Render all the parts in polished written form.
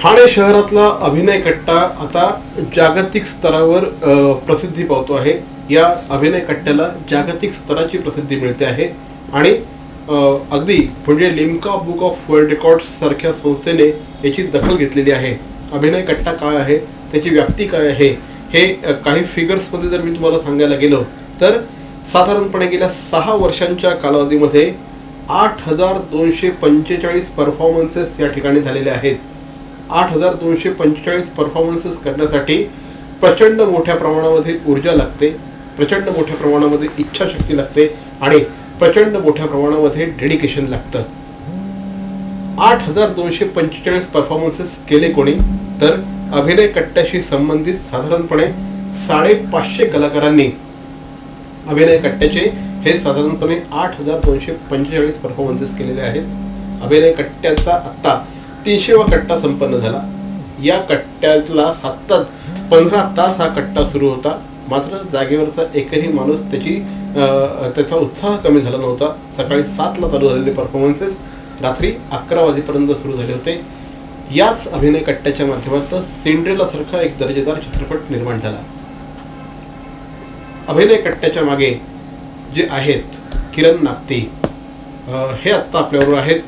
ठाणे शहरातला अभिनय कट्टा आता जागतिक स्तरावर प्रसिद्धी पावतो आहे। या अभिनय कट्ट्याला जागतिक स्तराची प्रसिद्धी मिळते आहे आणि अगदी म्हणजे Limca book of world records सारख्या संस्थेने याची दखल घेतलेली आहे। अभिनय कट्टा काय आहे, त्याची व्याप्ती काय आहे, हे काही फिगर्समध्ये जर मी तुम्हाला सांगायला गेलो तर साधारणपणे गेल्या 6 वर्षांच्या कालावधीमध्ये 8245 परफॉर्मन्सेस या ठिकाणी झालेले आहेत। 8245 परफॉर्मन्सेस करण्यासाठी प्रचंड मोठ्या प्रमाणामध्ये ऊर्जा लागते, प्रचंड मोठ्या प्रमाणामध्ये इच्छाशक्ती लागते आणि प्रचंड मोठ्या प्रमाणामध्ये डेडिकेशन लागतं। 8245 परफॉर्मन्सेस केले कोणी तर अभिनय कट्ट्याशी संबंधित साधारणपणे 550 कलाकारांनी अभिनय कट्ट्याचे हे साधारणपणे 8245 परफॉर्मन्सेस केलेले आहेत। अभिनय कट्ट्याचा आत्ता 300वा कट्टा संपन्न झाला। या कट्ट्यातला 15 तास हा कट्टा सुरू होता, मात्र जागेवरचा एकही माणूस त्याचा उत्साह कमी झाला नव्हता। सकाळी 7ला चालू झालेले परफॉर्मन्सेस रात्री 11 वाजेपर्यंत सुरू झाले होते। याच अभिनय कट्ट्याच्या माध्यमातून सिंड्रेला सारखा एक दर्जेदार चित्रपट निर्माण झाला। अभिनय कट्ट्याच्या मागे जे आहेत किरण नागती हे आत्ता आपल्याबरोबर आहेत।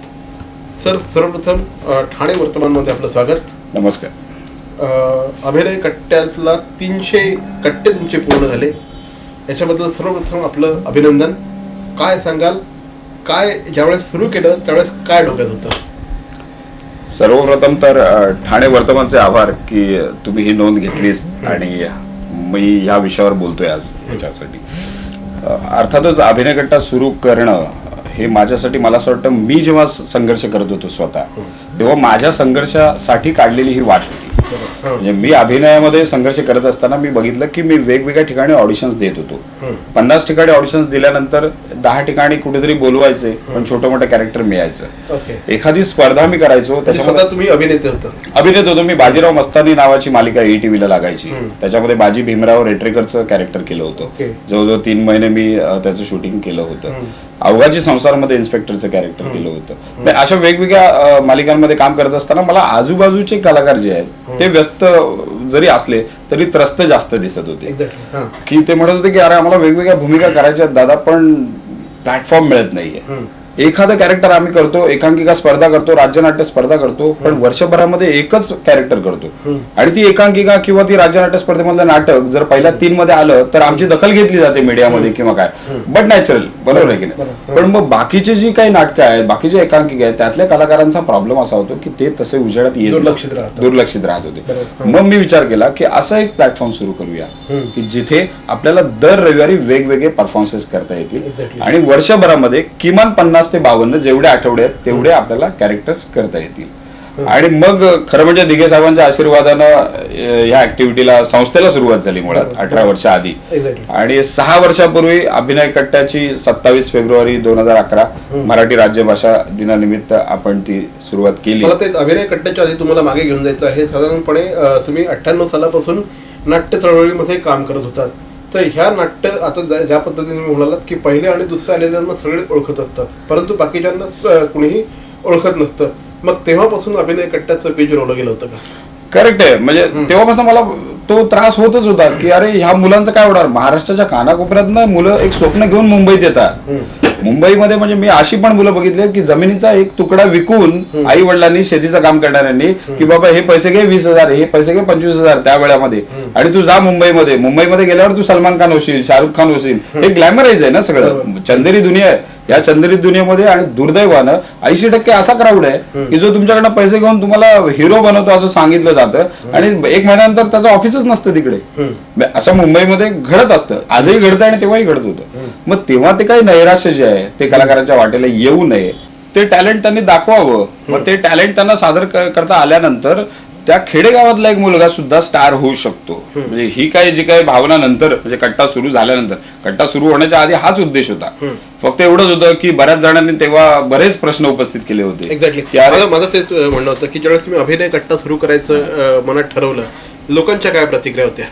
सर, सर्वप्रथम ठाणे वर्तमानमध्ये आपलं स्वागत। नमस्कार। अभिनय कट्ट्याला 300 कट्टे तुमचे पूर्ण झाले, याच्याबद्दल सर्वप्रथम आपलं अभिनंदन। काय सांगाल, काय ज्यावेळेस सुरू केलं त्यावेळेस काय डोक्यात होतं? सर्वप्रथम तर ठाणे वर्तमानचे आभार की तुम्ही ही नोंद घेतलीस आणि मी ह्या विषयावर बोलतोय आज याच्यासाठी। अर्थातच अभिनय कट्टा सुरू करणं हे माझ्यासाठी, मला असं वाटतं, मी जेव्हा संघर्ष करत होतो स्वतः तेव्हा माझ्या संघर्षासाठी काढलेली ही वाट होती। म्हणजे मी अभिनयामध्ये संघर्ष करत असताना मी बघितलं की मी वेगवेगळ्या ठिकाणी ऑडिशन्स देत होतो। 50 ठिकाणी ऑडिशन्स दिल्यानंतर 10 ठिकाणी कुठेतरी बोलवायचे, पण छोटं मोठं कॅरेक्टर मिळायचं। एखादी स्पर्धा मी जवळजवळ त्याच्यामध्ये तुम्ही अभिनेत होतो। मी बाजीराव मस्तानी नावाची मालिका ETV ला लागायची, त्याच्यामध्ये बाजी भीमराव रेटरेकरचं कॅरेक्टर केलं होतं। जवळजवळ 3 महिने मी त्याचं शूटिंग केलं होतं। अवघाची संसारमध्ये इन्स्पेक्टरचं कॅरेक्टर केलं होतं। अशा वेगवेगळ्या मालिकांमध्ये काम करत असताना मला आजूबाजूचे कलाकार जे आहेत ते व्यस्त जरी असले तरी त्रस्त जास्त दिसत होते की ते म्हणत होते की अरे आम्हाला वेगवेगळ्या भूमिका करायच्या दादा, पण प्लॅटफॉर्म मिळत नाहीये। एखादं कॅरेक्टर आम्ही करतो, एकांकिका स्पर्धा करतो, राज्यनाट्य स्पर्धा करतो, पण वर्षभरामध्ये एकच कॅरेक्टर करतो आणि ती एकांकिका किंवा ती राज्यनाट्य स्पर्धेमधलं नाटक जर पहिल्या 3 मध्ये आलं तर आमची दखल घेतली जाते मीडियामध्ये किंवा काय, बट नॅचरल, बरोबर आहे की नाही? पण मग बाकीचे जी काही नाटकं आहेत, बाकीचे एकांकिका आहेत, त्यातल्या कलाकारांचा प्रॉब्लेम असा होतो की ते तसे उजेडात दुर्लक्षित राहत होते। मग मी विचार केला की असा एक प्लॅटफॉर्म सुरू करूया की जिथे आपल्याला दर रविवारी वेगवेगळे परफॉर्मन्सेस करता येतील आणि वर्षभरामध्ये किमान 50 ते 52 जेवढे आठवडे आहेत तेवढे आपल्याला कॅरेक्टर्स करता येतील। आणि मग खरं म्हणजे दिघे साहेबांच्या आशीर्वादानं या ऍक्टिव्हिटीला, संस्थेला सुरुवात झाली मुळात 18 वर्ष आधी। आणि 6 वर्षापूर्वी अभिनय कट्ट्याची 27 फेब्रुवारी 2011 मराठी राज्यभाषा दिनानिमित्त आपण ती सुरुवात केली। मला तेच अभिनय कट्ट्याच्या आधी तुम्हाला मागे घेऊन जायचं आहे। साधारणपणे तुम्ही 98 सालापासून नाट्य चळवळीमध्ये काम करत होतात, तर ह्या नाट्य आता ज्या पद्धतीने म्हणालात की पहिले आणि दुसऱ्या आलेल्यांना सगळे ओळखत असतात, परंतु बाकीच्यांना कुणीही ओळखत नसतं। मग तेव्हापासून अभिनय कट्ट्याचं बीज रोवलं गेलं होतं का? करेक्ट आहे। म्हणजे तेव्हापासून मला तो त्रास होतच होता की अरे ह्या मुलांचं काय होणार? महाराष्ट्राच्या कानाकोपऱ्यातनं मुलं एक स्वप्न घेऊन मुंबईत येतात। मुंबईमध्ये म्हणजे मी अशी पण मुलं बघितली की जमिनीचा एक तुकडा विकून आई वडिलांनी, शेतीचं काम करणाऱ्यांनी, की बाबा हे पैसे घे 20,000, हे पैसे घे 25,000 त्या वेळामध्ये, आणि तू जा मुंबईमध्ये गेल्यावर तू सलमान खान होशील, शाहरुख खान होशील। हे ग्लॅमराईज आहे ना सगळं, चंदेरी दुनिया आहे। या चंद्रित दुनियेमध्ये आणि दुर्दैवानं 80% असा क्राऊड आहे की जो तुमच्याकडनं पैसे घेऊन तुम्हाला हिरो बनवतो असं सांगितलं जातं आणि 1 महिन्यानंतर त्याचं ऑफिसच नसतं तिकडे। असं मुंबईमध्ये घडत असतं, आजही घडतं आणि तेव्हाही घडत होतं। मग तेव्हा ते काही नैराश्य जे आहे ते कलाकारांच्या वाटेला येऊ नये, ते टॅलेंट त्यांनी दाखवावं। मग ते टॅलेंट त्यांना सादर करता आल्यानंतर त्या खेडेगावातला एक मुलगा सुद्धा स्टार होऊ शकतो। म्हणजे ही काही जी काही भावना नंतर, म्हणजे कट्टा सुरू झाल्यानंतर, कट्टा सुरू होण्याच्या आधी हाच उद्देश होता। फक्त एवढंच होतं की बऱ्याच जणांनी तेव्हा बरेच प्रश्न उपस्थित केले होते। एक्झॅक्टली, माझं तेच म्हणणं होतं की ज्यावेळेस तुम्ही अभिनय कट्टा सुरू करायचं मनात ठरवलं, लोकांच्या काय प्रतिक्रिया होत्या?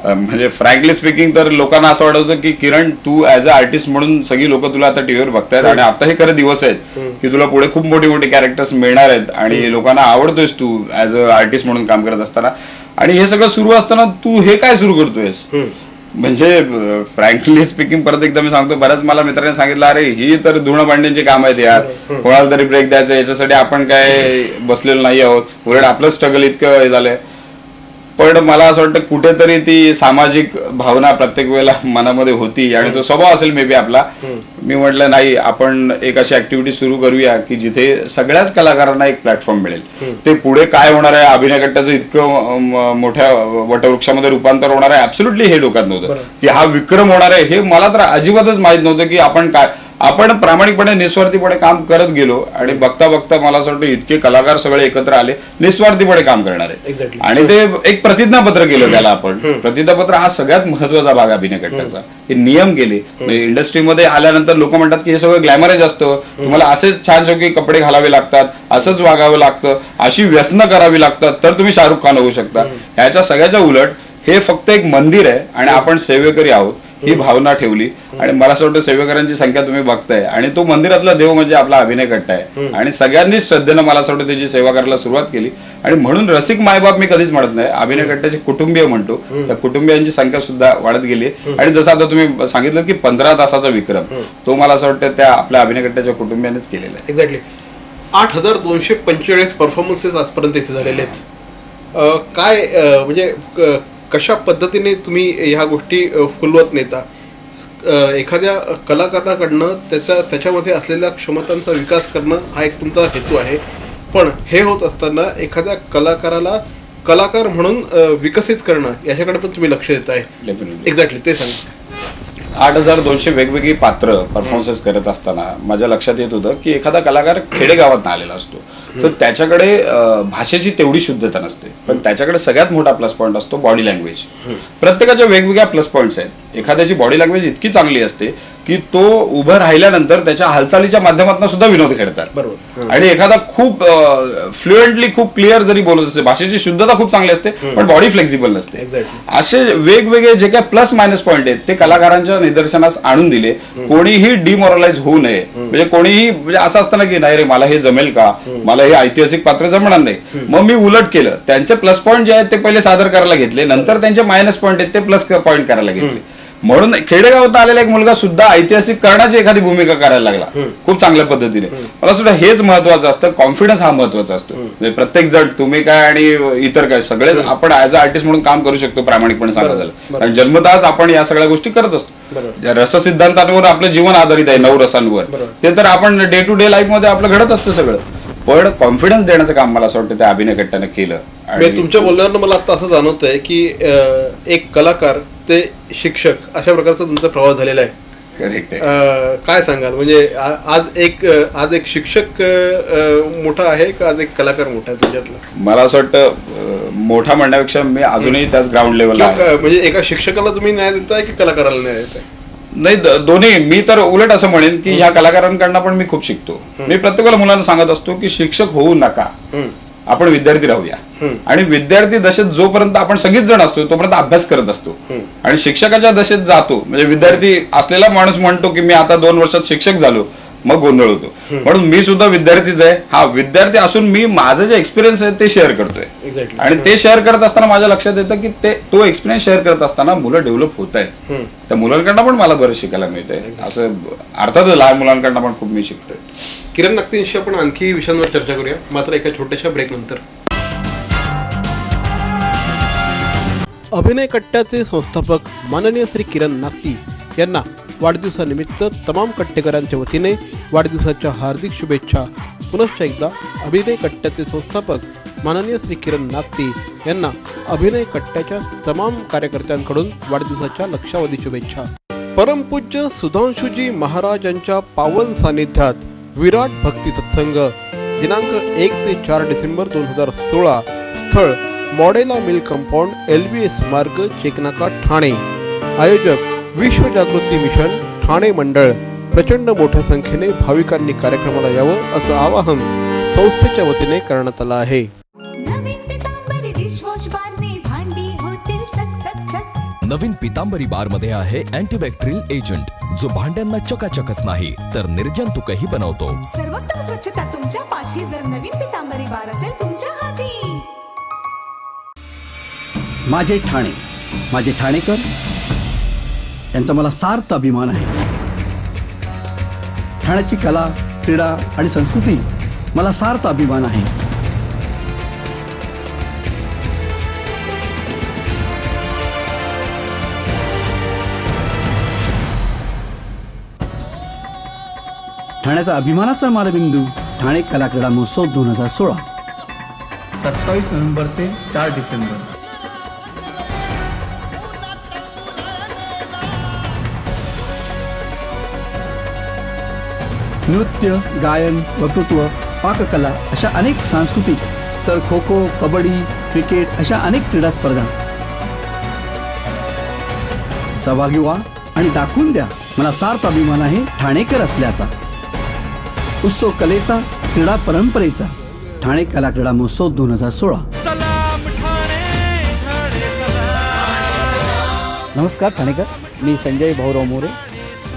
म्हणजे फ्रँकली स्पीकिंग तर लोकांना असं वाटत होतं की किरण तू ऍज अ आर्टिस्ट म्हणून सगळी लोक तुला आता टीव्हीवर बघतायत आणि आता हे खरं दिवस आहेत की तुला पुढे खूप मोठी मोठी कॅरेक्टर्स मिळणार आहेत आणि लोकांना आवडतोयस तू ऍज अ आर्टिस्ट म्हणून काम करत असताना. आणि हे सगळं सुरू असताना तू हे काय सुरू करतोयस. म्हणजे फ्रँकली स्पीकिंग परत एकदा मी सांगतो, बऱ्याच मला मित्रांनी सांगितलं अरे ही तर धुणं भांड्यांची काम आहेत यार, कोणाला तरी ब्रेक द्यायचं, याच्यासाठी आपण काय बसलेलो नाही आहोत, उलट आपलं स्ट्रगल इतकं हे झालंय. पण मला असं वाटतं कुठेतरी ती सामाजिक भावना प्रत्येक वेळेला मनामध्ये होती आणि तो स्वभाव असेल मे बी आपला. मी म्हटलं नाही, आपण एक अशी ऍक्टिव्हिटी सुरू करूया की जिथे सगळ्याच कलाकारांना एक प्लॅटफॉर्म मिळेल. ते पुढे काय होणार आहे, अभिनय कट्ट्याचं इतकं मोठ्या वटवृक्षामध्ये रूपांतर होणार आहे, ऍब्सोल्युटली हे डोक्यात नव्हतं की हा विक्रम होणार आहे. हे मला तर अजिबातच माहित नव्हतं की आपण प्रामाणिकपणे निस्वार्थीपणे काम करत गेलो आणि बघता बघता मला असं वाटतं इतके कलाकार सगळे एकत्र आले निस्वार्थीपणे काम करणारे. आणि ते एक प्रतिज्ञापत्र केलं त्याला आपण. प्रतिज्ञापत्र हा सगळ्यात महत्वाचा भाग अभिनय कट्ट्याचा. हे नियम केले. इंडस्ट्रीमध्ये आल्यानंतर लोक म्हणतात की हे सगळं ग्लॅमराईज असतं, तुम्हाला असेच छान छोटे कपडे घालावे लागतात, असंच वागावं लागतं, अशी व्यसनं करावी लागतात तर तुम्ही शाहरुख खान होऊ शकता. ह्याच्या सगळ्याच्या उलट हे फक्त एक मंदिर आहे आणि आपण सेवेकरी आहोत ही भावना ठेवली. आणि मला असं वाटतं सेवेकरांची संख्या तुम्ही बघताय आणि तो मंदिरातला देव म्हणजे आपला अभिनय कट्टा आहे. आणि सगळ्यांनी श्रद्धेनं मला असं वाटतं त्याची सेवा करायला सुरुवात केली. आणि म्हणून रसिक मायबाप मी कधीच म्हणत नाही, अभिनय कट्ट्याचे कुटुंबीय म्हणतो. त्या कुटुंबियांची संख्या सुद्धा वाढत गेली. आणि जसं आता तुम्ही सांगितलं की 15 तासाचा विक्रम, तो मला असं वाटतं त्या आपल्या अभिनय कट्ट्याच्या कुटुंबियांनीच केलेला आहे. एक्झॅक्टली 8,245 परफॉर्मन्सेस आजपर्यंत इथे झालेले आहेत. काय म्हणजे कशा पद्धतीने तुम्ही ह्या गोष्टी फुलवत नेता. एखाद्या कलाकाराकडनं त्याच्यामध्ये असलेल्या क्षमतांचा विकास करणं हा एक तुमचा हेतू आहे. पण हे होत असताना एखाद्या कलाकाराला कलाकार म्हणून विकसित करणं याच्याकडे पण तुम्ही लक्ष देताय. एक्झॅक्टली ते सांगा. 8,200 वेगवेगळी पात्र परफॉर्मन्सेस करत असताना माझ्या लक्षात येत होतं की एखादा कलाकार खेडेगावात आलेला असतो तर त्याच्याकडे भाषेची तेवढी शुद्धता नसते, पण त्याच्याकडे सगळ्यात मोठा प्लस पॉईंट असतो बॉडी लँग्वेज. प्रत्येकाच्या वेगवेगळ्या प्लस पॉईंट्स आहेत. एखाद्याची बॉडी लँग्वेज इतकी चांगली असते की तो उभं राहिल्यानंतर त्याच्या हालचालीच्या माध्यमातून सुद्धा विनोद खेळतात. बरोबर. आणि एखादा खूप फ्लुएंटली खूप क्लिअर जरी बोलत असते, भाषेची शुद्धता खूप चांगली असते पण बॉडी फ्लेक्झिबल नसते. असे वेगवेगळे जे काही प्लस मायनस पॉईंट आहेत ते कलाकारांच्या निदर्शनास आणून दिले. कोणीही डिमोरलाइज होऊ नये. म्हणजे कोणीही म्हणजे असं असतं ना की नाही रे मला हे जमेल का, मला हे ऐतिहासिक पात्र जमणार नाही, मग मी उलट केलं. त्यांचे प्लस पॉईंट जे आहेत ते पहिले सादर करायला घेतले, नंतर त्यांचे मायनस पॉईंट आहेत ते प्लस पॉईंट करायला घेतले. म्हणून खेडेगावात आलेला एक मुलगा सुद्धा ऐतिहासिक करण्याची एखादी भूमिका करायला लागला खूप चांगल्या पद्धतीने. मला सुद्धा हेच महत्वाचं असतं, कॉन्फिडन्स हा महत्वाचा असतो. म्हणजे प्रत्येक जण तुम्ही काय आणि इतर काय सगळे आपण ऍज अ आर्टिस्ट म्हणून काम करू शकतो प्रामाणिकपणे सांगायचं झालं. कारण जन्मतःच आपण या सगळ्या गोष्टी करत असतो. रस सिद्धांतांवर आपलं जीवन आधारित आहे, 9 रसांवर. ते तर आपण डे टू डे लाईफ मध्ये आपलं घडत असतं सगळं. पण कॉन्फिडन्स देण्याचं काम मला असं वाटतं त्या अभिनय कट्ट्यानं केलं. आणि तुमच्या बोलण्यावरनं मला आता असं जाणवत आहे की एक कलाकार ते शिक्षक अशा प्रकारचा तुमचा प्रवास झालेला आहे. करेक्ट आहे. काय सांगाल म्हणजे आज एक शिक्षक मोठा आहे का आज एक कलाकार मोठा आहे तुमच्यातला. मला असं वाटतं मोठा म्हणण्यापेक्षा मी अजूनही त्याच ग्राउंड लेवलला म्हणजे एका शिक्षकाला तुम्ही न्याय देताय की कलाकाराला न्याय देताय. नाही दोन्ही. मी तर उलट असं म्हणेन की ह्या कलाकारांकडनं पण मी खूप शिकतो. मी प्रत्येकाला मुलांना सांगत असतो की शिक्षक होऊ नका, आपण विद्यार्थी राहूया. आणि विद्यार्थी दशेत जोपर्यंत आपण सगळीच जण असतो तोपर्यंत अभ्यास करत असतो. आणि शिक्षकाच्या दशेत जातो म्हणजे विद्यार्थी असलेला माणूस म्हणतो की मी आता 2 वर्षात शिक्षक झालो, मग गोंधळ होतो. म्हणून मी सुद्धा विद्यार्थीच आहे. हा विद्यार्थी असून मी माझं जे एक्सपिरियन्स आहे ते शेअर करतोय. आणि ते शेअर करत असताना माझ्या लक्षात येतं की तो एक्सपिरियन्स शेअर करत असताना मुलं डेव्हलप होत आहेत. त्या मुलांकडनं पण मला बरं शिकायला मिळतंय. असं अर्थातच लहान मुलांकडनं पण खूप मी शिकतोय. किरण नागतींशी आपण आणखी विषयांवर चर्चा करूया मात्र एका छोट्याशा ब्रेक नंतर. अभिनय कट्ट्याचे संस्थापक माननीय श्री किरण नागती यांना वाढदिवसानिमित्त तमाम कट्टेकरांच्या वतीने वाढदिवसाच्या हार्दिक शुभेच्छा. पुनश्च एकदा अभिनय कट्ट्याचे संस्थापक माननीय श्री किरण नागती यांना अभिनय कट्ट्याच्या तमाम कार्यकर्त्यांकडून वाढदिवसाच्या लक्षावधी शुभेच्छा. परमपूज्य सुधांशुजी महाराजांच्या पावन सानिध्यात विराट भक्ती सत्संग दिनांक 1 ते 4 डिसेंबर 2016. स्थळ मॉडेला मिल कंपाऊंड, LBS मार्ग, चेकनाका, ठाणे. आयोजक विश्व जागृती मिशन, ठाणे मंडळ. प्रचंड मोठ्या संख्येने भाविकांनी कार्यक्रमाला यावं असं आवाहन संस्थेच्या वतीने करण्यात आलं आहे. नवीन पितांबरी डिशवॉश बारणी भांडी होतील चकचक. नवीन पितांबरी बार मध्ये आहे अँटीबॅक्टेरियल एजंट, जो भांड्यांना चकाचकच नाही तर निर्जंतुकही बनवतो. सर्वोत्तम स्वच्छता तुमच्या पाशी जर नवीन पितांबरी बार असेल तुमच्या हाती. माझे ठाणे, माझे ठाणेकर यांचा मला सार्थ अभिमान आहे. ठाण्याची कला, क्रीडा आणि संस्कृती मला सार्थ अभिमान आहे. ठाण्याचा अभिमानाचा मालबिंदू ठाणे कला क्रीडा महोत्सव 2016, 27 नोव्हेंबर ते 4 डिसेंबर. नृत्य, गायन, वक्तृत्व, पाककला अशा अनेक सांस्कृतिक, तर खो खो, कबड्डी, क्रिकेट अशा अनेक क्रीडा स्पर्धा. सहभागी व्हा आणि दाखवून द्या मला सार्थ अभिमान आहे ठाणेकर असल्याचा. उत्सव कलेचा, क्रीडा परंपरेचा. ठाणे कला क्रीडा महोत्सव 2016. नमस्कार ठाणेकर, मी संजय भाऊराव मोरे,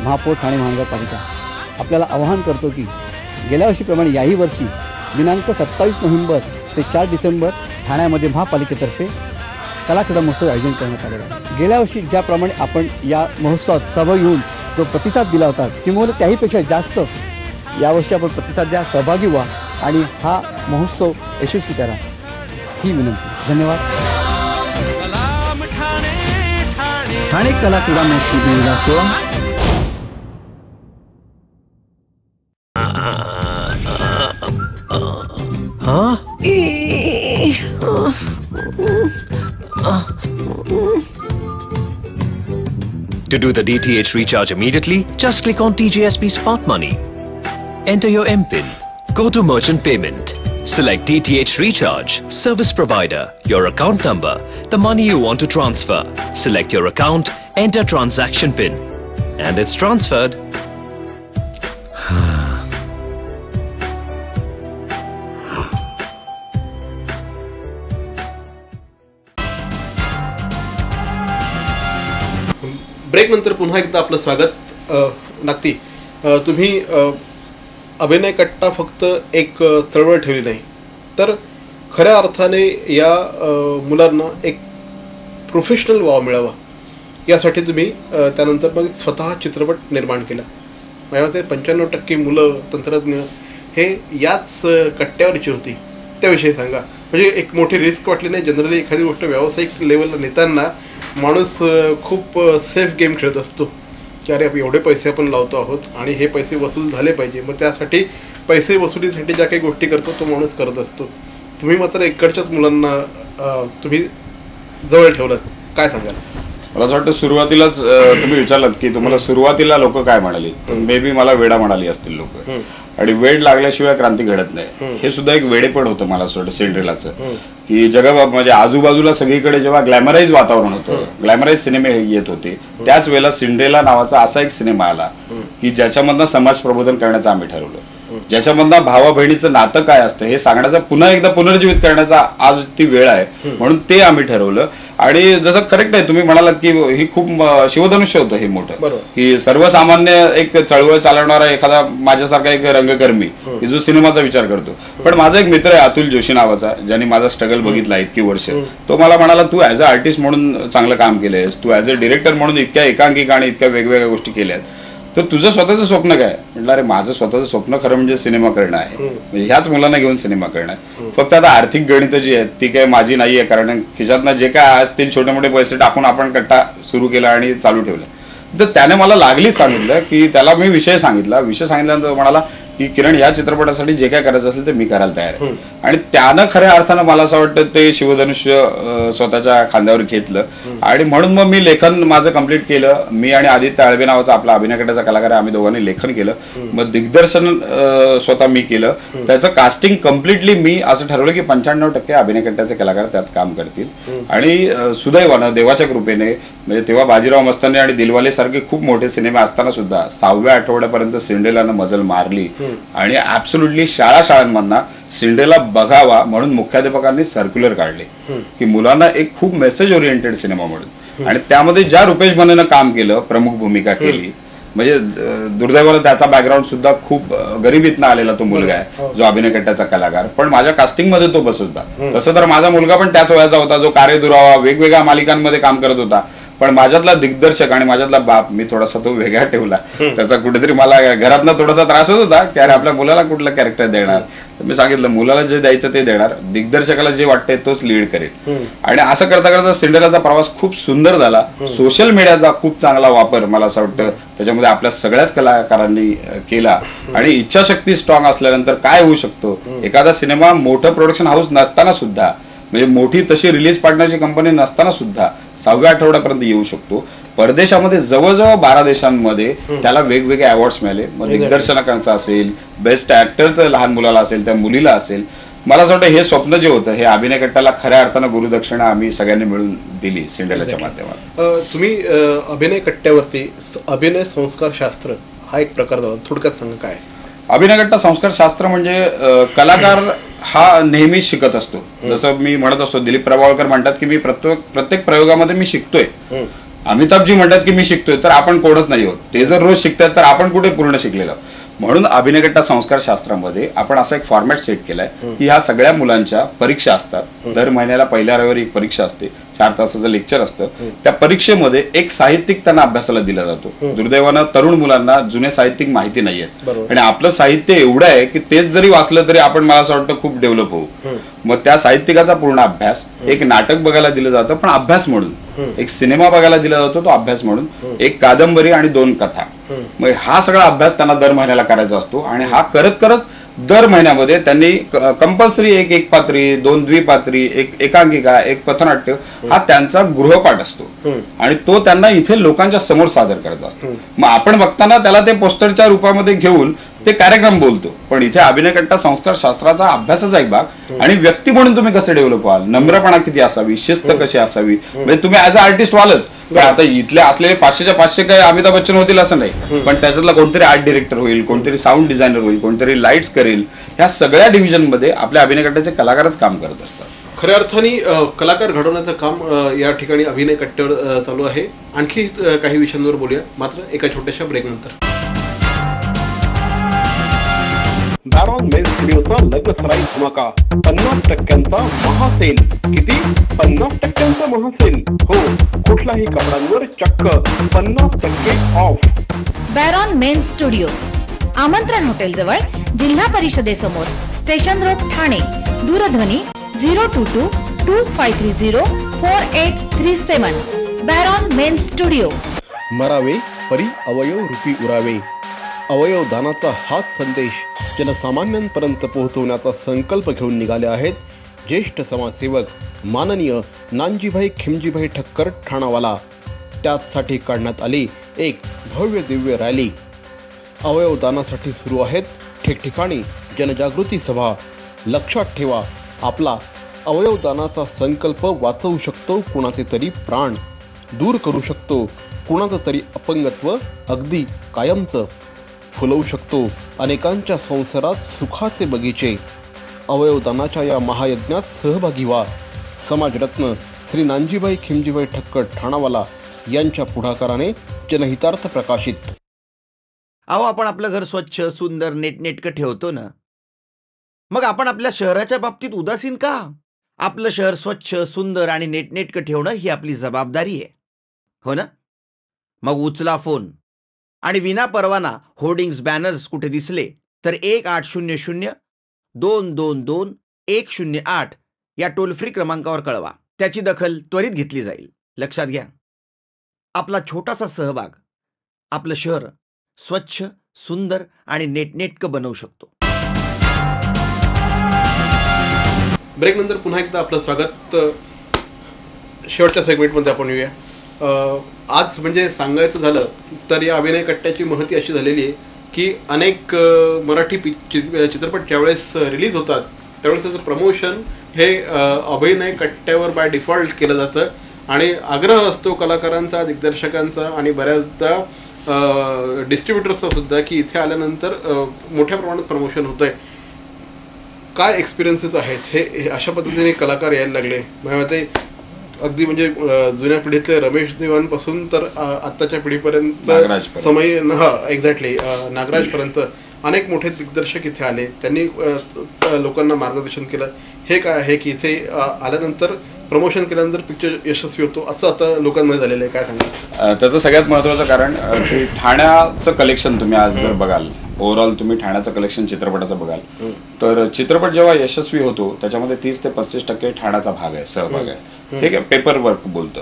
महापौर ठाणे महानगरपालिका. आपल्याला आवाहन करतो की गेल्या वर्षीप्रमाणे याही वर्षी दिनांक 27 नोव्हेंबर ते 4 डिसेंबर ठाण्यामध्ये महापालिकेतर्फे कला क्रीडा महोत्सव आयोजन करण्यात आलेला आहे. गेल्या वर्षी ज्याप्रमाणे आपण या महोत्सवात सहभागी होऊन जो प्रतिसाद दिला होता किंवा त्याहीपेक्षा जास्त यावर्षी आपण प्रतिसाद द्या, सहभागी व्हा आणि हा महोत्सव यशस्वी करा ही विनंती. धन्यवाद. ठाणे कला क्रीडा महोत्सव 2016. To do the DTH recharge immediately, just click on TJSP Smart Money. Enter your MPIN. Go to Merchant Payment. Select DTH Recharge, Service Provider, your account number, the money you want to transfer. Select your account, enter transaction PIN, and it's transferred. Break नंतर पुन्हा एकदा आपलं स्वागत. नागती, तुम्ही अभिनय कट्टा फक्त एक चळवळ ठेवली नाही, तर खऱ्या अर्थाने या मुलांना एक प्रोफेशनल वाव मिळावा यासाठी तुम्ही त्यानंतर मग स्वतः चित्रपट निर्माण केला. माझ्या मते 95% मुलं तंत्रज्ञ हे याच कट्ट्यावरची होती. त्याविषयी सांगा. म्हणजे एक मोठी रिस्क वाटली नाही? जनरली एखादी गोष्ट व्यावसायिक लेवलला नेताना माणूस खूप सेफ गेम खेळत असतो की अरे एवढे पैसे आपण लावतो आहोत आणि हे पैसे वसूल झाले पाहिजे, मग त्यासाठी पैसे वसुलीसाठी ज्या काही गोष्टी करतो तो माणूस करत असतो. तुम्ही मात्र इकडच्याच मुलांना तुम्ही जवळ ठेवलं. काय सांगाल? मला असं वाटतं सुरुवातीलाच तुम्ही विचारलात की तुम्हाला सुरुवातीला लोक काय म्हणाली, मे बी मला वेडा म्हणाली असतील लोक. आणि वेड लागल्याशिवाय क्रांती घडत नाही, हे सुद्धा एक वेडेपण होतं मला असं वाटतं सिंड्रेलाचं. की जगा म्हणजे आजूबाजूला सगळीकडे जेव्हा ग्लॅमराईज वातावरण होतं, ग्लॅमराईज सिनेमे येत होते, त्याच वेळेला सिंड्रेला नावाचा असा एक सिनेमा आला की ज्याच्यामधनं समाज प्रबोधन करण्याचं आम्ही ठरवलं, ज्याच्यामधनं भावा बहिणीचं नातं काय असतं हे सांगण्याचा पुन्हा एकदा पुनर्जीवित करण्याचा आज ती वेळ आहे, म्हणून ते आम्ही ठरवलं. आणि जसं करेक्ट आहे तुम्ही म्हणालात की ही खूप शिवधनुष्य होतं हे मोठं, की सर्वसामान्य एक चळवळ चालवणारा एखादा माझ्यासारखा एक रंगकर्मी की जो सिनेमाचा विचार करतो. पण माझा एक मित्र आहे अतुल जोशी नावाचा, ज्यांनी माझा स्ट्रगल बघितला इतकी वर्ष. तो मला म्हणाला तू ऍज अ आर्टिस्ट म्हणून चांगलं काम केलंयस, तू ऍज अ डिरेक्टर म्हणून इतक्या एकांकिक आणि इतक्या वेगवेगळ्या गोष्टी केल्यात, तर तुझं स्वतःचं स्वप्न काय? म्हटलं अरे माझं स्वतःचं स्वप्न खरं म्हणजे सिनेमा करणं आहे, म्हणजे ह्याच मुलांना घेऊन सिनेमा करणं आहे. फक्त आता आर्थिक गणित जी आहेत ती काय माझी नाही आहे, कारण खिशातनं जे काय असतील छोटे मोठे पैसे टाकून आपण कट्टा सुरू केला आणि चालू ठेवलं. तर त्याने मला लागलीच सांगितलं की त्याला मी विषय सांगितल्यानंतर म्हणाला की किरण या चित्रपटासाठी जे काय करायचं असेल ते मी करायला तयार आहे. आणि त्यानं खऱ्या अर्थानं मला असं वाटतं ते शिवधनुष्य स्वतःच्या खांद्यावर घेतलं. आणि म्हणून मग मी लेखन माझं कम्प्लीट केलं. मी आणि आदित्य आळवे नावाचा आपला अभिनय कट्ट्याचा कलाकार आहे, आम्ही दोघांनी लेखन केलं. मग दिग्दर्शन स्वतः मी केलं. त्याचं कास्टिंग कम्प्लिटली मी असं ठरवलं की 95% अभिनय कट्ट्याचे कलाकार त्यात काम करतील. आणि सुदैवानं देवाच्या कृपेने म्हणजे तेव्हा बाजीराव मस्तानी आणि दिलवाले सारखे खूप मोठे सिनेमे असताना सुद्धा 6व्या आठवड्यापर्यंत सिंड्रेलानं मजल मारली. आणि ऍब्सोल्युटली शाळांमधना सिंड्रेला बघावा म्हणून मुख्याध्यापकांनी सर्क्युलर काढले की मुलांना एक खूप मेसेज ओरिएंटेड सिनेमा म्हणून. आणि त्यामध्ये ज्या रुपेश भनेनं काम केलं, प्रमुख भूमिका केली, म्हणजे दुर्दैवानं त्याचा बॅकग्राऊंड सुद्धा खूप गरिबीतनं आलेला तो मुलगा आहे, जो अभिनय कट्ट्याचा कलाकार, पण माझ्या कास्टिंग मध्ये तो बसत होता. तसं तर माझा मुलगा पण त्याच वयाचा होता, जो कार्य दुरावा वेगवेगळ्या मालिकांमध्ये काम करत होता, पण माझ्यातला दिग्दर्शक आणि माझ्यातला बाप मी थोडासा तो वेगळा ठेवला. त्याचा कुठेतरी मला घरातनं थोडासा त्रास होत होता की अरे आपल्या मुलाला कुठलं कॅरेक्टर देणार, तर मी सांगितलं मुलाला जे द्यायचं ते देणार, दिग्दर्शकाला जे वाटतंय तोच लीड करेल. आणि असं करता करता सिंड्रेलाचा प्रवास खूप सुंदर झाला. सोशल मीडियाचा खूप चांगला वापर मला असं वाटतं त्याच्यामध्ये आपल्या सगळ्याच कलाकारांनी केला. आणि इच्छाशक्ती स्ट्रॉंग असल्यानंतर काय होऊ शकतो, एखादा सिनेमा मोठं प्रोडक्शन हाऊस नसताना सुद्धा, म्हणजे मोठी तशी रिलीज पार्टनरची कंपनी नसताना सुद्धा 6व्या आठवड्यापर्यंत येऊ शकतो. परदेशामध्ये जवळजवळ 12 देशांमध्ये त्याला वेगवेगळे अवॉर्ड्स मिळाले. मग दिग्दर्शकांचा असेल, बेस्ट ऍक्टरचं लहान मुलाला असेल, त्या मुलीला असेल. मला असं वाटतं हे स्वप्न जे होतं हे अभिनय कट्ट्याला खऱ्या अर्थानं गुरुदक्षिणा आम्ही सगळ्यांनी मिळून दिली सिंड्रेलाच्या माध्यमातून. तुम्ही अभिनय कट्ट्यावरती अभिनय संस्कार शास्त्र हा एक प्रकार झाला, थोडक्यात सांगा काय? अभिनय कट्टा संस्कार शास्त्र म्हणजे कलाकार हा नेहमीच शिकत असतो. जसं मी म्हणत असतो, दिलीप प्रभावळकर म्हणतात की मी प्रत्येक प्रयोगामध्ये मी शिकतोय. अमिताभजी म्हणतात की मी शिकतोय, तर आपण कोणच नाही आहोत. ते जर रोज शिकतात तर आपण कुठे पूर्ण शिकलेलो. म्हणून अभिनय कट्टा संस्कार शास्त्रामध्ये आपण असा एक फॉर्मॅट सेट केलाय की ह्या सगळ्या मुलांच्या परीक्षा असतात. दर महिन्याला पहिल्या रविवारी एक परीक्षा असते, 4 तासाचं लेक्चर असतं. त्या परीक्षेमध्ये एक साहित्यिक त्यांना अभ्यासाला दिला जातो. दुर्दैवानं तरुण मुलांना जुने साहित्यिक माहिती नाहीयेत आणि आपलं साहित्य एवढं आहे की तेच जरी वाचलं तरी आपण मला असं वाटतं खूप डेव्हलप होऊ. मग त्या साहित्यिकाचा पूर्ण अभ्यास, एक नाटक बघायला दिलं जातं पण अभ्यास म्हणून, एक सिनेमा बघायला दिला जातो तो अभ्यास म्हणून, एक कादंबरी आणि 2 कथा. मग हा सगळा अभ्यास त्यांना दर महिन्याला करायचा असतो. आणि हा करत करत दर महिन्यामध्ये त्यांनी कंपल्सरी एक पात्री, 2 द्विपात्री, एक एकांकिका, एक पथनाट्य हा त्यांचा गृहपाठ असतो आणि तो त्यांना इथे लोकांच्या समोर सादर करायचा असतो. मग आपण बघताना त्याला ते पोस्टरच्या रूपामध्ये घेऊन ते कार्यक्रम बोलतो, पण इथे अभिनय कट्टा संस्कार शास्त्राचा अभ्यासाचा एक भाग. आणि व्यक्ती म्हणून तुम्ही कसे डेव्हलप व्हाल, नम्रपणा किती असावी, शिस्त कशी असावी, म्हणजे तुम्ही ऍज अ आर्टिस्ट व्हालच. आता इथले असलेले 500च्या 500 काही अमिताभ बच्चन होतील असं नाही, पण त्याच्यातला कोणतरी आर्ट डिरेक्टर होईल, कोणतरी साऊंड डिझायनर होईल, कोणतरी लाईट्स करेल. ह्या सगळ्या डिव्हिजन मध्ये आपल्या अभिनय कट्ट्याचे कलाकारच काम करत असतात. खऱ्या अर्थाने कलाकार घडवण्याचं काम या ठिकाणी अभिनय कट्ट्यावर चालू आहे. आणखी काही विषयांवर बोलूया, मात्र एका छोट्याशा ब्रेक नंतर. बॅरॉन मेन्स स्टुडिओचा लग्न सराई धमाका, 50% महासेल. किती? 50% महासेल. हो, कुठल्याही कपड्यांवर चक्क 50% ऑफ. बॅरॉन मेन्स स्टुडिओ, आमंत्रण हॉटेल जवळ, जिल्हा परिषदेसमोर, स्टेशन रोड, ठाणे. दूरध्वनी 022-2530-4837. बॅरॉन मेन्स स्टुडिओ. मरावे परी अवयव रूपी उरावे. अवयव दानाचा हाच संदेश जनसामान्यांपर्यंत पोहोचवण्याचा संकल्प घेऊन निघाले आहेत ज्येष्ठ समाजसेवक माननीय नानजीभाई खिमजीभाई ठक्कर ठाणावाला. त्याचसाठी काढण्यात आली एक भव्य दिव्य रॅली. अवयवदानासाठी सुरू आहेत ठिकठिकाणी जनजागृती सभा. लक्षात ठेवा, आपला अवयवदानाचा संकल्प वाचवू शकतो कुणाचे तरी प्राण, दूर करू शकतो कुणाचं तरी अपंगत्व अगदी कायमचं, फुलवू शकतो अनेकांच्या संसारात सुखाचे बगीचे. अवयवदानाच्या या महायज्ञात सहभागी व्हा. समाजरत्न श्री नानजीभाई खिमजीभाई ठक्कर ठाणावाला यांच्या पुढाकाराने जनहितार्थ प्रकाशित. अहो, आपण आपलं घर स्वच्छ, सुंदर, नेटनेटकं ठेवतो ना, मग आपण आपल्या शहराच्या बाबतीत उदासीन का? आपलं शहर स्वच्छ, सुंदर आणि नेटनेटकं ठेवणं ही आपली जबाबदारी आहे, हो ना? मग उचला फोन आणि विना परवाना होर्डिंग्स, बॅनर्स कुठे दिसले तर 1800-222-108 या टोल फ्री क्रमांकावर कळवा. त्याची दखल त्वरित घेतली जाईल. लक्षात घ्या, आपला छोटासा सहभाग आपलं शहर स्वच्छ, सुंदर आणि नेटनेटकं बनवू शकतो. ब्रेक नंतर पुन्हा एकदा आपलं स्वागत. शेवटच्या सेगमेंटमध्ये आपण येऊया. आज म्हणजे सांगायचं झालं तर या अभिनय कट्ट्याची महती अशी झालेली आहे की अनेक मराठी चित्रपट ज्यावेळेस रिलीज होतात त्यावेळेस त्याचं प्रमोशन हे अभिनय कट्ट्यावर बाय डिफॉल्ट केलं जातं आणि आग्रह असतो कलाकारांचा, दिग्दर्शकांचा आणि बऱ्याचदा डिस्ट्रीब्युटर्सचा सुद्धा की इथे आल्यानंतर मोठ्या प्रमाणात प्रमोशन होतं आहे. काय एक्सपिरियन्सेस आहेत हे अशा पद्धतीने कलाकार यायला लागले? माझ्या मते अगदी म्हणजे जुन्या पिढीतले रमेश देवांपासून तर आत्ताच्या पिढीपर्यंत समय एक्झॅक्टली नागराजपर्यंत अनेक मोठे दिग्दर्शक इथे आले, त्यांनी लोकांना मार्गदर्शन केलं. हे काय आहे की इथे आल्यानंतर प्रमोशन केल्यानंतर पिक्चर यशस्वी होतो असं आता लोकांमध्ये झालेलं आहे, काय सांगा? त्याचं सगळ्यात महत्त्वाचं कारण की ठाण्याचं कलेक्शन तुम्ही आज जर बघाल, ओव्हरऑल तुम्ही ठाण्याचं कलेक्शन चित्रपटाचं बघाल तर चित्रपट जेव्हा यशस्वी होतो त्याच्यामध्ये 30 ते 35% ठाण्याचा भाग आहे, सहभाग आहे. ठीक आहे, पेपर वर्क बोलतं.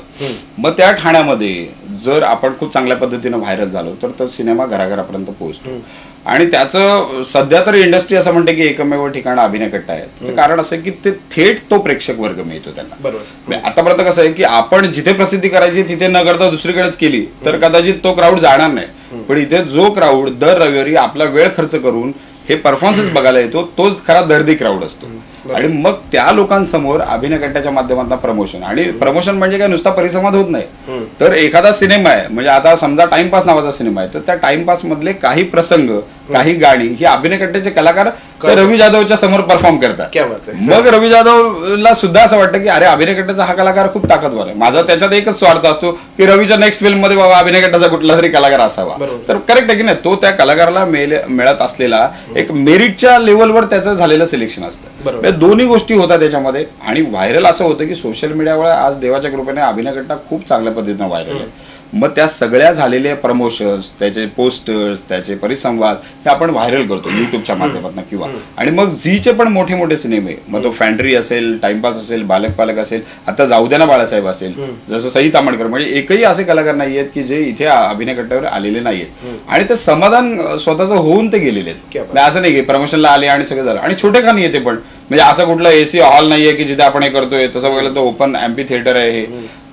मग त्या ठाण्यामध्ये जर आपण खूप चांगल्या पद्धतीनं व्हायरल झालो तर तो सिनेमा घराघरापर्यंत पोहोचतो. आणि त्याचं सध्या तर इंडस्ट्री असं म्हणते की एकमेव ठिकाण अभिनय कट्टा आहे. त्याचं कारण असं आहे की ते थेट तो प्रेक्षक वर्ग मिळतो त्यांना. बरोबर. आतापर्यंत कसं आहे की आपण जिथे प्रसिद्धी करायची तिथे न करता दुसरीकडेच केली तर कदाचित तो क्राऊड जाणार नाही. पण इथे जो क्राऊड दर रविवारी आपला वेळ खर्च करून हे परफॉर्मन्सेस बघायला येतो तोच खरा दर्दी क्राऊड असतो. आणि मग त्या लोकांसमोर अभिनय कट्ट्याच्या माध्यमातून प्रमोशन, आणि प्रमोशन म्हणजे काय नुसता परिसंवाद होत नाही, तर एखादा सिनेमा आहे म्हणजे आता समजा टाइमपास नावाचा सिनेमा आहे तर त्या टाइमपास मधले काही प्रसंग, काही गाणी ही अभिनय कट्ट्याचे कलाकार रवी जाधवच्या समोर परफॉर्म करतात. मग रवी जाधवला सुद्धा असं वाटतं की अरे अभिनय कट्ट्याचा हा कलाकार खूप ताकदवर आहे. माझा त्याच्यात एकच स्वार्थ असतो की रवीच्या नेक्स्ट फिल्म मध्ये बाबा अभिनय कट्ट्याचा कुठला तरी कलाकार असावा. तर करेक्ट आहे की नाही, तो त्या कलाकाराला मिळत असलेला एक मेरिटच्या लेवलवर त्याचं झालेलं सिलेक्शन असतं. दोन्ही गोष्टी होतात त्याच्यामध्ये. आणि व्हायरल असं होतं की सोशल मीडियामुळे आज देवाच्या कृपेने अभिनय कट्टा खूप चांगल्या पद्धतीनं व्हायरल आहे. मग त्या सगळ्या झालेल्या प्रमोशन्स, त्याचे पोस्टर्स, त्याचे परिसंवाद हे आपण व्हायरल करतो युट्यूबच्या माध्यमातून किंवा. आणि मग झीचे पण मोठे मोठे सिनेमे, मग तो फॅन्ड्री असेल, टाइमपास असेल, बालक पालक असेल, आता जाऊ द्या ना बाळासाहेब असेल, जसं सई तामणकर, म्हणजे एकही असे कलाकार नाही आहेत की जे इथे अभिनय कट्ट्यावर आलेले नाहीयेत. आणि ते समाधान स्वतःचं होऊन ते गेलेले आहेत. असं नाही की प्रमोशनला आले आणि सगळं झालं. आणि छोटे खाणी येते पण, म्हणजे असं कुठलं एसी हॉल नाहीये की जिथे आपण हे करतोय, तसं बघायला तर ओपन एम्पी थिएटर आहे हे.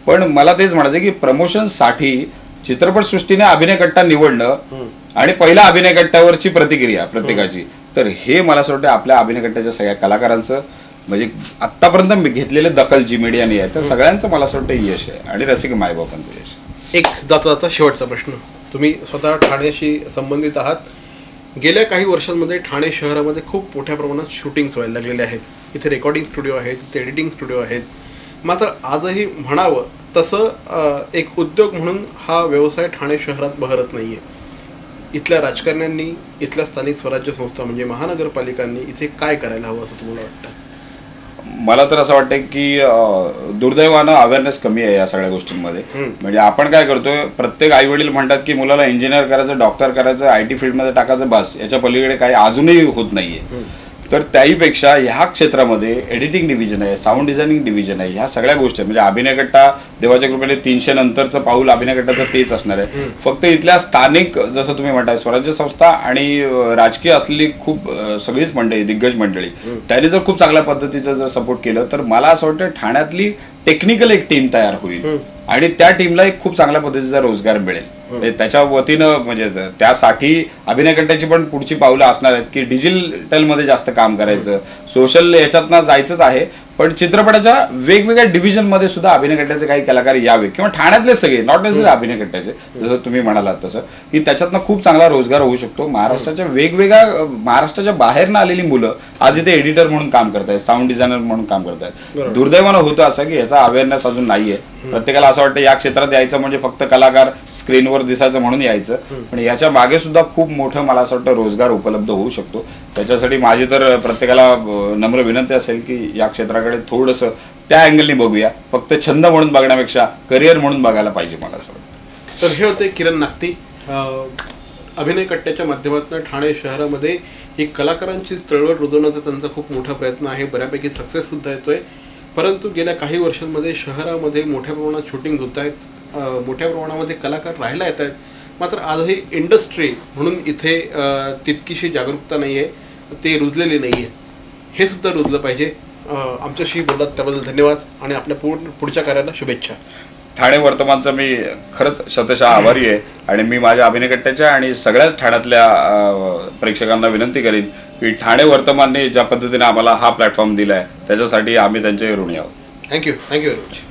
पण मला तेच म्हणायचं की प्रमोशनसाठी चित्रपट सृष्टीने अभिनय कट्टा निवडणं आणि पहिला अभिनय कट्ट्यावरची प्रतिक्रिया प्रत्येकाची, तर हे मला असं वाटतं आपल्या अभिनय कट्ट्याच्या सगळ्या कलाकारांचं म्हणजे आतापर्यंत घेतलेले दखल जी मीडियाने आहे तर सगळ्यांचं मला असं वाटतं यश आहे आणि रसिक मायबापांचं यश. एक जाता जाता शेवटचा प्रश्न, तुम्ही स्वतः ठाण्याशी संबंधित आहात. गेल्या काही वर्षांमध्ये ठाणे शहरामध्ये खूप मोठ्या प्रमाणात शूटिंग्स व्हायला लागलेले आहेत. इथे रेकॉर्डिंग स्टुडिओ आहेत, इथे एडिटिंग स्टुडिओ आहेत. मात्र आजही म्हणावं तसं एक उद्योग म्हणून हा व्यवसाय ठाणे शहरात बहरत नाही आहे. इथल्या राजकारण्यांनी, इथल्या स्थानिक स्वराज्य संस्था म्हणजे महानगरपालिकांनी इथे काय करायला हवं असं तुम्हाला वाटतं? मला तर असं वाटतं की दुर्दैवानं अवेअरनेस कमी आहे या सगळ्या गोष्टींमध्ये. म्हणजे आपण काय करतोय, प्रत्येक आई वडील म्हणतात की मुलाला इंजिनियर करायचं, डॉक्टर करायचं, IT फील्डमध्ये टाकायचं, बस याच्या पलीकडे काही अजूनही होत नाहीये. तर त्याहीपेक्षा ह्या क्षेत्रामध्ये एडिटिंग डिव्हिजन आहे, साऊंड डिझायनिंग डिव्हिजन आहे, ह्या सगळ्या गोष्टी म्हणजे अभिनय कट्टा देवाच्या कृपेने 300 नंतरचं पाऊल अभिनय कट्टाचं तेच असणार आहे. फक्त इथल्या स्थानिक जसं तुम्ही म्हणताय स्वराज्य संस्था आणि राजकीय असलेली खूप सगळीच मंडळी, दिग्गज मंडळी, त्यांनी जर खूप चांगल्या पद्धतीचं जर सपोर्ट केलं तर मला असं वाटतं ठाण्यातली टेक्निकल एक टीम तयार होईल आणि त्या टीमला एक खूप चांगल्या पद्धतीचा रोजगार मिळेल. त्याच्या वतीनं म्हणजे त्यासाठी अभिनय कट्ट्याची पण पुढची पावलं असणार आहेत की डिजिटलमध्ये जास्त काम करायचं, सोशल याच्यातनं जायचंच आहे. पण चित्रपटाच्या वेगवेगळ्या डिव्हिजनमध्ये सुद्धा अभिनय कट्ट्याचे काही कलाकार यावे किंवा ठाण्यातले सगळे, नॉट नेसेसरी अभिनय कट्ट्याचे, जसं तुम्ही म्हणालात तसं की त्याच्यातनं खूप चांगला रोजगार होऊ शकतो. महाराष्ट्राच्या वेगवेगळ्या महाराष्ट्राच्या बाहेरनं आलेली मुलं आज इथे एडिटर म्हणून काम करतायत, साऊंड डिझायनर म्हणून काम करतायत. दुर्दैवानं होतं असं की याचा अवेअरनेस अजून नाहीये. प्रत्येकाला असं वाटतं या क्षेत्रात यायचं म्हणजे फक्त कलाकार स्क्रीनवर दिसायचं म्हणून यायचं, पण याच्या मागे सुद्धा खूप मोठं मला असं वाटतं रोजगार उपलब्ध होऊ शकतो. त्याच्यासाठी माझी तर प्रत्येकाला नम्र विनंती असेल की या क्षेत्राकडे थोडंसं त्या अँगलनी बघूया, फक्त छंद म्हणून बघण्यापेक्षा करिअर म्हणून बघायला पाहिजे मला असं वाटतं. तर हे होते किरण नागती. अभिनय कट्ट्याच्या माध्यमातून ठाणे शहरामध्ये ही कलाकारांची चळवळ रुजवण्याचा त्यांचा खूप मोठा प्रयत्न आहे, बऱ्यापैकी सक्सेस सुद्धा येतोय. परंतु गेल्या काही वर्षांमध्ये शहरामध्ये मोठ्या प्रमाणात शूटिंग होत आहेत, मोठ्या प्रमाणामध्ये कलाकार राहायला येत आहेत. मात्र आजही इंडस्ट्री म्हणून इथे तितकीशी जागरूकता नाही आहे, ते रुजलेली नाही आहे. हे सुद्धा रुजलं पाहिजे. आमच्याशी बोललात त्याबद्दल धन्यवाद आणि आपल्या पुढच्या कार्याला शुभेच्छा. ठाणे वर्तमानचा मी खरंच शतशः आभारी आहे आणि मी माझ्या अभिनय कट्ट्याच्या आणि सगळ्याच ठाण्यातल्या प्रेक्षकांना विनंती करीन की ठाणे वर्तमानने ज्या पद्धतीने आम्हाला हा प्लॅटफॉर्म दिला आहे त्याच्यासाठी आम्ही त्यांचे ऋणी आहोत. Thank you very much.